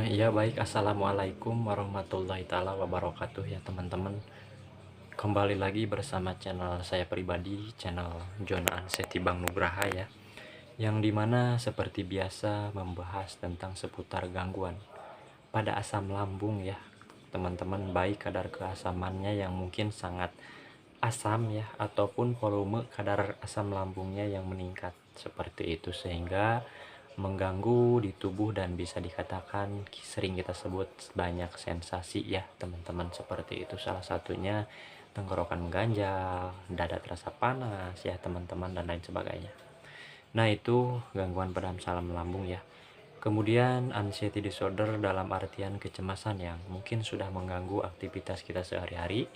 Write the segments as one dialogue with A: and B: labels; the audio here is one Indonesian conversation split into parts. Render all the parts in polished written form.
A: Ya baik, assalamualaikum warahmatullahi taala wabarakatuh ya teman-teman. Kembali lagi bersama channel saya pribadi, channel John Anseti Bang Nugraha ya. Yang dimana seperti biasa membahas tentang seputar gangguan pada asam lambung ya teman-teman, baik kadar keasamannya yang mungkin sangat asam ya, ataupun volume kadar asam lambungnya yang meningkat seperti itu, sehingga mengganggu di tubuh dan bisa dikatakan sering kita sebut banyak sensasi ya teman-teman. Seperti itu salah satunya tenggorokan mengganjal, dada terasa panas ya teman-teman, dan lain sebagainya. Nah itu gangguan pada asam lambung ya. Kemudian anxiety disorder dalam artian kecemasan yang mungkin sudah mengganggu aktivitas kita sehari-hari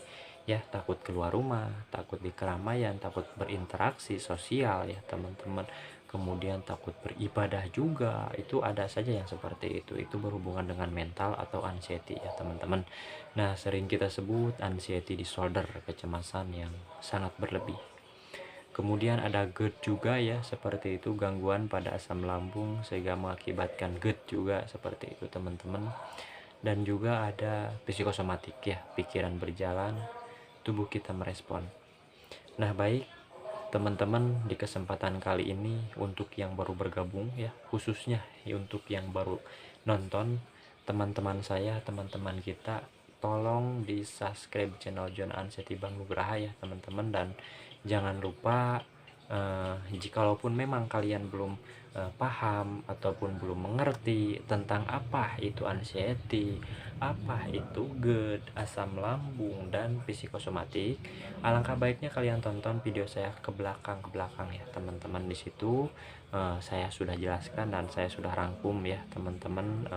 A: ya, takut keluar rumah, takut di keramaian, takut berinteraksi sosial ya teman-teman. Kemudian takut beribadah juga, itu ada saja yang seperti itu berhubungan dengan mental atau anxiety ya teman-teman. Nah sering kita sebut anxiety disorder, kecemasan yang sangat berlebih. Kemudian ada GERD juga ya, seperti itu gangguan pada asam lambung sehingga mengakibatkan GERD juga seperti itu teman-teman. Dan juga ada psikosomatik ya, pikiran berjalan, tubuh kita merespon. Nah baik teman-teman, di kesempatan kali ini untuk yang baru bergabung ya, khususnya untuk yang baru nonton, teman-teman saya, teman-teman kita, tolong di subscribe channel John Anseti Bang Nugraha ya teman-teman. Dan jangan lupa jikalaupun memang kalian belum paham ataupun belum mengerti tentang apa itu anxiety, apa itu GERD, asam lambung, dan psikosomatik, alangkah baiknya kalian tonton video saya ke belakang ya teman-teman. Di situ saya sudah jelaskan dan saya sudah rangkum ya teman-teman.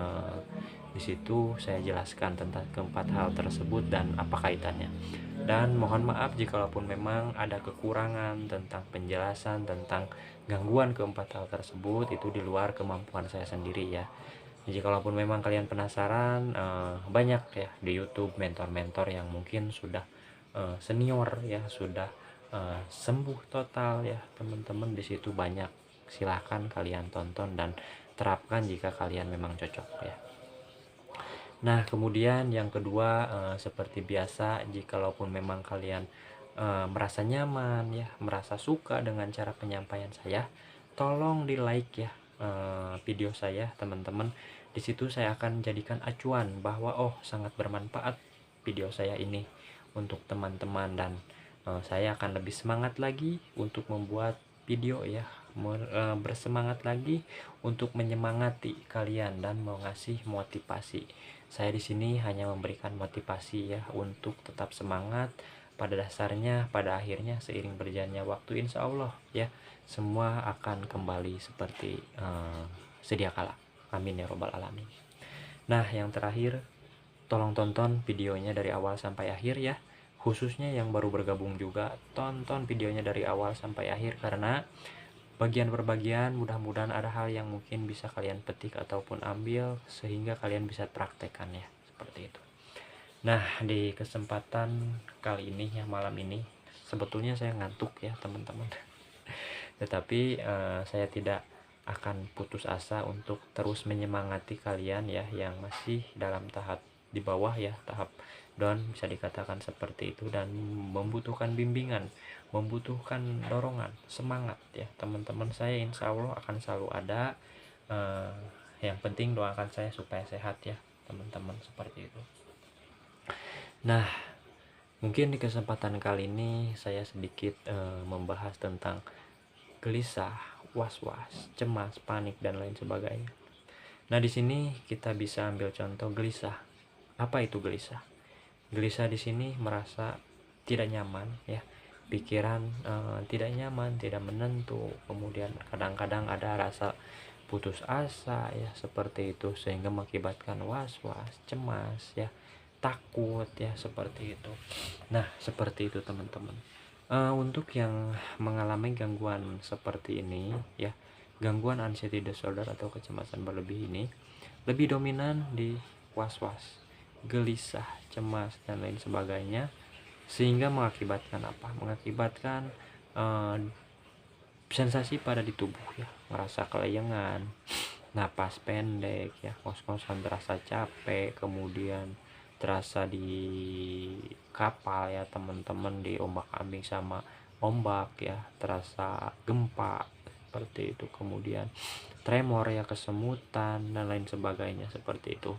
A: Di situ saya jelaskan tentang keempat hal tersebut dan apa kaitannya. Dan mohon maaf jikalaupun memang ada kekurangan tentang penjelasan tentang gangguan keempat hal tersebut, itu di luar kemampuan saya sendiri ya. Jikalaupun memang kalian penasaran, banyak ya di YouTube mentor-mentor yang mungkin sudah senior ya, sudah sembuh total ya teman-teman. Di situ banyak, silahkan kalian tonton dan terapkan jika kalian memang cocok ya. Nah kemudian yang kedua, seperti biasa, jikalaupun memang kalian merasa nyaman ya, merasa suka dengan cara penyampaian saya, tolong di like ya video saya teman-teman. Di situ saya akan jadikan acuan bahwa oh sangat bermanfaat video saya ini untuk teman-teman, dan saya akan lebih semangat lagi untuk membuat video ya, bersemangat lagi untuk menyemangati kalian dan mau ngasih motivasi. Saya di sini hanya memberikan motivasi ya untuk tetap semangat. Pada dasarnya, pada akhirnya seiring berjalannya waktu, insya Allah ya semua akan kembali seperti sedia kala. Amin ya robbal alamin. Nah yang terakhir, tolong tonton videonya dari awal sampai akhir ya. Khususnya yang baru bergabung juga, tonton videonya dari awal sampai akhir, karena bagian per bagian mudah-mudahan ada hal yang mungkin bisa kalian petik ataupun ambil sehingga kalian bisa praktekkan ya, seperti itu. Nah di kesempatan kali ini ya, malam ini sebetulnya saya ngantuk ya teman-teman. Tetapi saya tidak akan putus asa untuk terus menyemangati kalian ya yang masih dalam tahap di bawah ya, tahap down bisa dikatakan seperti itu, dan membutuhkan bimbingan, membutuhkan dorongan, semangat ya teman-teman. Saya insya Allah akan selalu ada. Yang penting doakan saya supaya sehat ya teman-teman, seperti itu. Nah mungkin di kesempatan kali ini saya sedikit membahas tentang gelisah, was-was, cemas, panik, dan lain sebagainya. Nah di sini kita bisa ambil contoh gelisah. Apa itu gelisah? Gelisah di sini merasa tidak nyaman ya, pikiran tidak nyaman, tidak menentu, kemudian kadang-kadang ada rasa putus asa ya, seperti itu, sehingga mengakibatkan was-was, cemas ya, takut ya, seperti itu. Nah seperti itu teman-teman. Untuk yang mengalami gangguan seperti ini ya, gangguan anxiety disorder atau kecemasan berlebih ini lebih dominan di was-was, gelisah, cemas, dan lain sebagainya, sehingga mengakibatkan apa? Mengakibatkan sensasi pada di tubuh ya, merasa kelayangan, napas pendek ya, ngos-ngosan terasa capek, kemudian terasa di kapal ya teman-teman, di ombak-ambing sama ombak ya, terasa gempa seperti itu, kemudian tremor ya, kesemutan dan lain sebagainya seperti itu.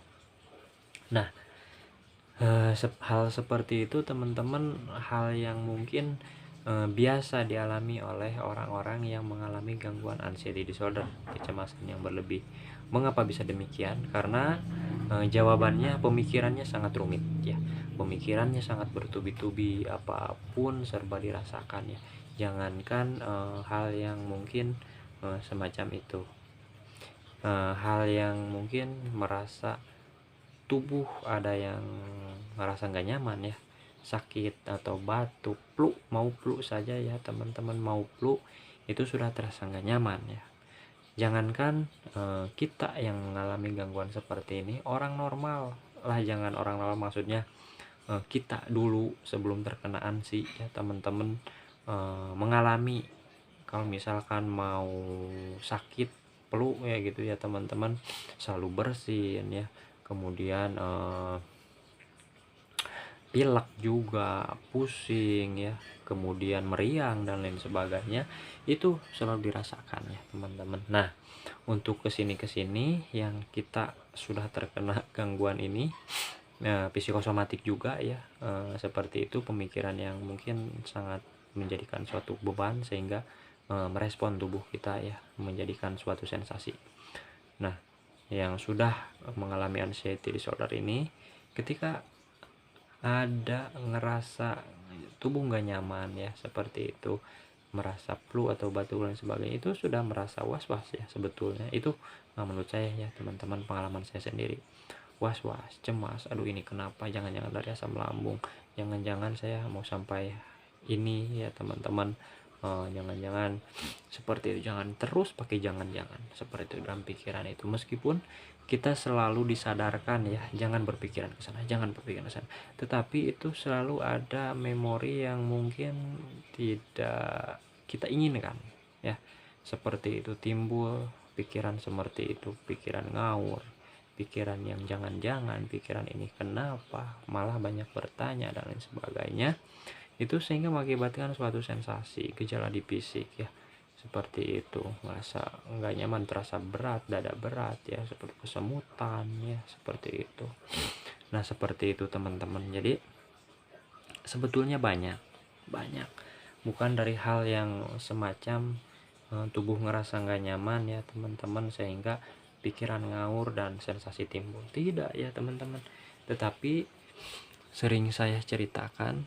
A: Nah, hal seperti itu teman-teman, hal yang mungkin biasa dialami oleh orang-orang yang mengalami gangguan anxiety disorder, kecemasan yang berlebih. Mengapa bisa demikian? Karena jawabannya, pemikirannya sangat rumit ya, pemikirannya sangat bertubi-tubi, apapun serba dirasakan ya. Jangankan hal yang mungkin semacam itu, hal yang mungkin merasa tubuh ada yang merasa nggak nyaman ya, sakit atau batuk, flu saja ya teman-teman, mau flu itu sudah terasa nggak nyaman ya. Jangankan kita yang mengalami gangguan seperti ini, orang normal lah, jangan orang normal, maksudnya kita dulu sebelum terkena ANSI ya teman-teman, mengalami kalau misalkan mau sakit flu ya gitu ya teman-teman, selalu bersin ya, kemudian pilek juga, pusing ya, kemudian meriang dan lain sebagainya, itu selalu dirasakan ya teman-teman. Nah, untuk kesini yang kita sudah terkena gangguan ini, psikosomatik juga ya, seperti itu, pemikiran yang mungkin sangat menjadikan suatu beban sehingga merespon tubuh kita ya, menjadikan suatu sensasi. Nah, yang sudah mengalami anxiety disorder ini, ketika ada ngerasa tubuh nggak nyaman ya, seperti itu, merasa flu atau batuk dan sebagainya, itu sudah merasa was-was ya sebetulnya. Itu menurut saya ya teman-teman, pengalaman saya sendiri, was-was, cemas, aduh ini kenapa, jangan-jangan dari asam lambung, jangan-jangan saya mau sampai ini ya teman-teman, jangan-jangan seperti itu. Jangan terus pakai jangan-jangan seperti itu dalam pikiran itu, meskipun kita selalu disadarkan ya, jangan berpikiran ke sana, jangan berpikiran ke sana, tetapi itu selalu ada memori yang mungkin tidak kita inginkan ya, seperti itu, timbul pikiran seperti itu, pikiran ngawur, pikiran yang jangan-jangan, pikiran ini kenapa, malah banyak bertanya dan lain sebagainya. Itu sehingga mengakibatkan suatu sensasi, gejala di fisik ya, seperti itu, merasa nggak nyaman, terasa berat, dada berat ya, seperti kesemutan ya, seperti itu. Nah, seperti itu teman-teman. Jadi sebetulnya banyak bukan dari hal yang semacam tubuh ngerasa nggak nyaman ya teman-teman sehingga pikiran ngawur dan sensasi timbul, tidak ya teman-teman. Tetapi sering saya ceritakan,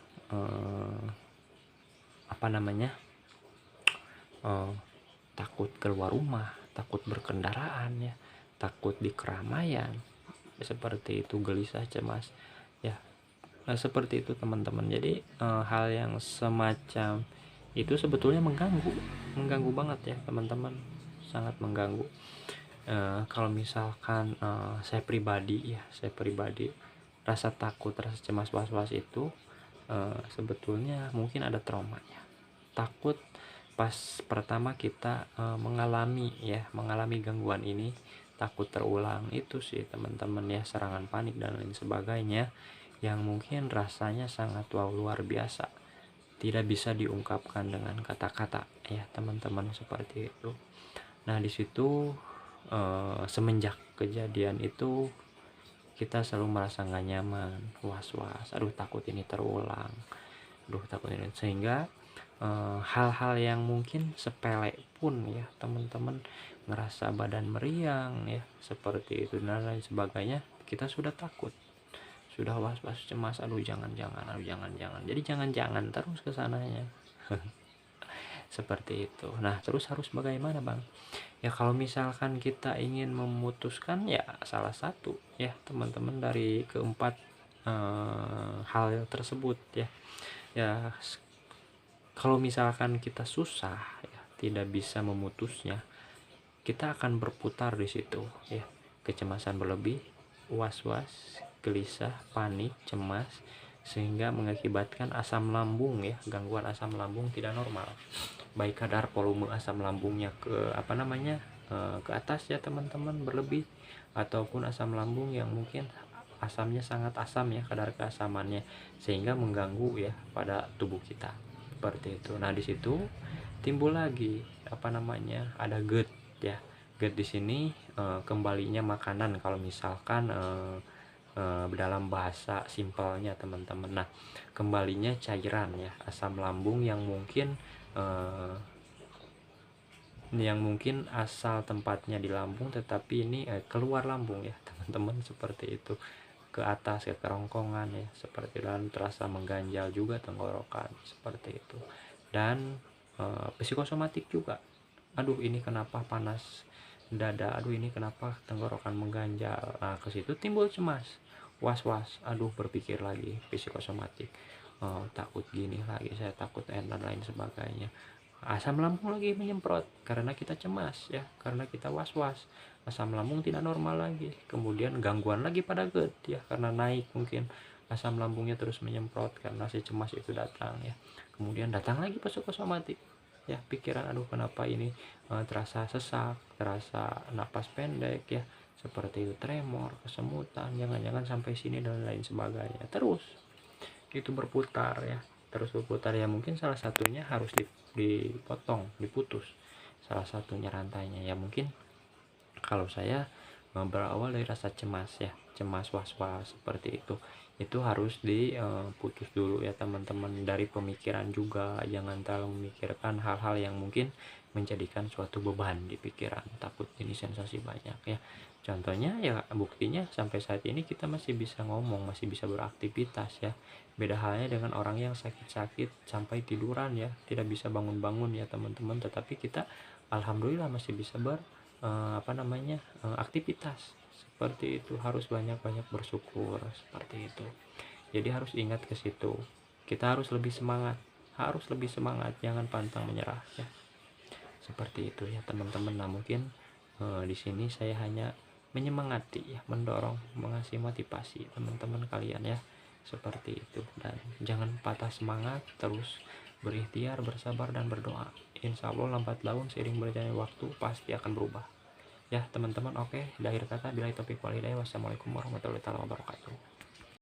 A: apa namanya, takut keluar rumah, takut berkendaraan ya, takut di keramaian, seperti itu, gelisah, cemas ya. Nah, seperti itu teman-teman. Jadi hal yang semacam itu sebetulnya mengganggu banget ya teman-teman, sangat mengganggu. Kalau misalkan saya pribadi rasa takut, rasa cemas, was-was itu sebetulnya mungkin ada traumanya. Takut pas pertama kita mengalami gangguan ini, takut terulang, itu sih teman-teman ya, serangan panik dan lain sebagainya, yang mungkin rasanya sangat luar biasa, tidak bisa diungkapkan dengan kata-kata ya teman-teman, seperti itu. Nah, di situ semenjak kejadian itu kita selalu merasa nggak nyaman, was-was, aduh takut ini terulang, takut ini, sehingga hal-hal yang mungkin sepele pun ya teman-teman, ngerasa badan meriang ya, seperti itu dan lain sebagainya, kita sudah takut, sudah was-was, cemas, aduh jangan-jangan, jadi jangan-jangan terus ke sananya. Seperti itu. Nah, terus harus bagaimana bang? Ya kalau misalkan kita ingin memutuskan ya salah satu ya teman-teman dari keempat hal tersebut ya. Kalau misalkan kita susah ya, tidak bisa memutusnya, kita akan berputar di situ ya. Kecemasan berlebih, was-was, gelisah, panik, cemas, sehingga mengakibatkan asam lambung ya, gangguan asam lambung tidak normal, baik kadar volume asam lambungnya ke atas ya teman-teman, berlebih, ataupun asam lambung yang mungkin asamnya sangat asam ya, kadar keasamannya, sehingga mengganggu ya pada tubuh kita seperti itu. Nah di situ timbul lagi apa namanya, ada GERD ya. GERD di sini kembalinya makanan kalau misalkan dalam bahasa simpelnya teman-teman. Nah kembalinya cairan ya, asam lambung yang mungkin asal tempatnya di lambung, tetapi ini keluar lambung ya teman-teman, seperti itu, ke atas, ke kerongkongan ya, seperti, dan terasa mengganjal juga tenggorokan seperti itu. Dan psikosomatik juga, aduh ini kenapa panas dada, aduh ini kenapa tenggorokan mengganjal. Nah ke situ timbul cemas, was-was, aduh berpikir lagi, psikosomatik, takut gini lagi, saya takut dan lain sebagainya. Asam lambung lagi menyemprot karena kita cemas ya, karena kita was-was, asam lambung tidak normal lagi, kemudian gangguan lagi pada GERD ya, karena naik mungkin asam lambungnya terus menyemprot karena si cemas itu datang ya. Kemudian datang lagi psikosomatik ya, pikiran, aduh kenapa ini terasa sesak, terasa napas pendek ya, seperti itu, tremor, kesemutan, jangan-jangan sampai sini dan lain sebagainya. Terus itu berputar ya, terus berputar ya, mungkin salah satunya harus dipotong, diputus salah satunya rantainya ya. Mungkin kalau saya berawal dari rasa cemas ya, cemas, was-was seperti itu harus diputus dulu ya teman-teman. Dari pemikiran juga, jangan terlalu memikirkan hal-hal yang mungkin menjadikan suatu beban di pikiran, takut ini sensasi banyak ya. Contohnya ya, buktinya sampai saat ini kita masih bisa ngomong, masih bisa beraktivitas ya. Beda halnya dengan orang yang sakit-sakit sampai tiduran ya, tidak bisa bangun-bangun ya teman-teman, tetapi kita alhamdulillah masih bisa aktivitas seperti itu. Harus banyak-banyak bersyukur seperti itu. Jadi harus ingat ke situ, kita harus lebih semangat, jangan pantang menyerah ya, seperti itu ya teman-teman. Nah mungkin di sini saya hanya menyemangati ya, mendorong, mengasih motivasi teman-teman kalian ya, seperti itu. Dan jangan patah semangat, terus berikhtiar, bersabar, dan berdoa. Insya Allah lambat laun seiring berjalannya waktu pasti akan berubah ya teman-teman. Oke, di akhir kata, bila taufiq wal hidayah, wassalamualaikum warahmatullahi wabarakatuh.